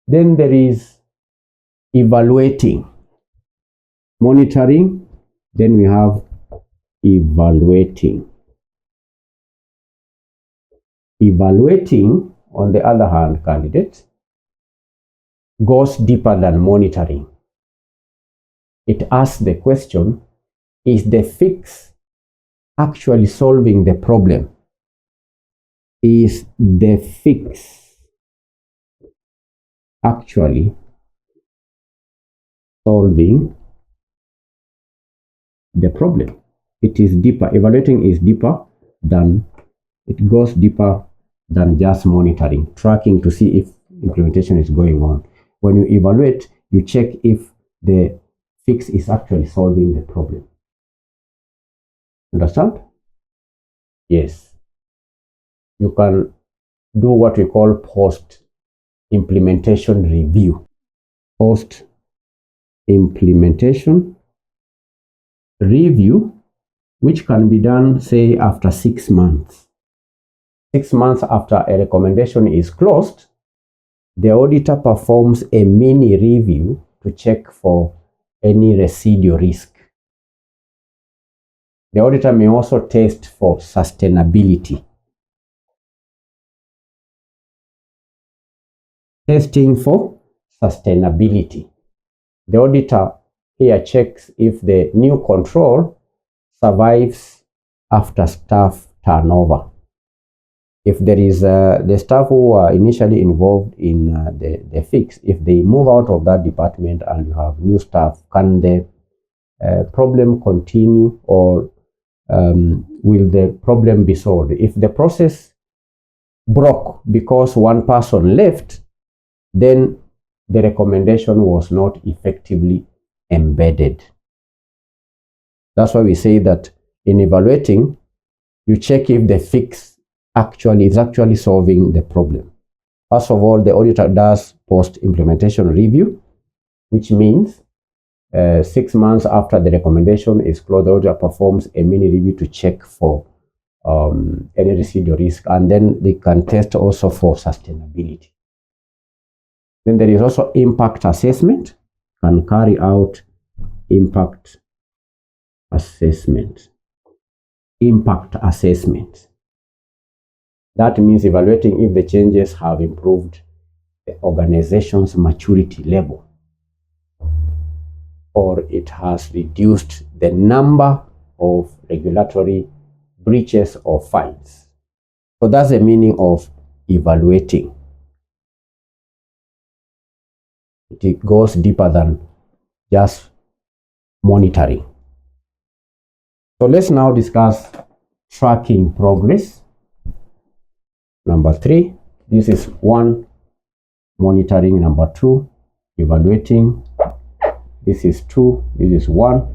Then there is evaluating. Monitoring, then we have evaluating. Evaluating, on the other hand, candidate, goes deeper than monitoring. It asks the question, is the fix actually solving the problem? Is the fix actually solving the problem? It is deeper. Evaluating is deeper than, it goes deeper than just monitoring, tracking to see if implementation is going on. When you evaluate, you check if the fix is actually solving the problem. Understand? Yes. You can do what we call post-implementation review. Post-implementation review, which can be done, say, after 6 months. 6 months after a recommendation is closed, the auditor performs a mini review to check for any residual risk. The auditor may also test for sustainability. Testing for sustainability. The auditor here checks if the new control survives after staff turnover. If there is the staff who are initially involved in the fix, if they move out of that department and you have new staff, can the problem continue, or will the problem be solved? If the process broke because one person left, then the recommendation was not effectively embedded. That's why we say that in evaluating, you check if the fix is actually solving the problem. First of all, the auditor does post-implementation review, which means 6 months after the recommendation is closed, the auditor performs a mini review to check for any residual risk, and then they can test also for sustainability. Then there is also impact assessment. Can carry out impact assessment. Impact assessment. That means evaluating if the changes have improved the organization's maturity level, or it has reduced the number of regulatory breaches or fines. So that's the meaning of evaluating. It goes deeper than just monitoring. So let's now discuss tracking progress. Number 3, this is 1, monitoring. Number 2, evaluating. This is 2, this is 1.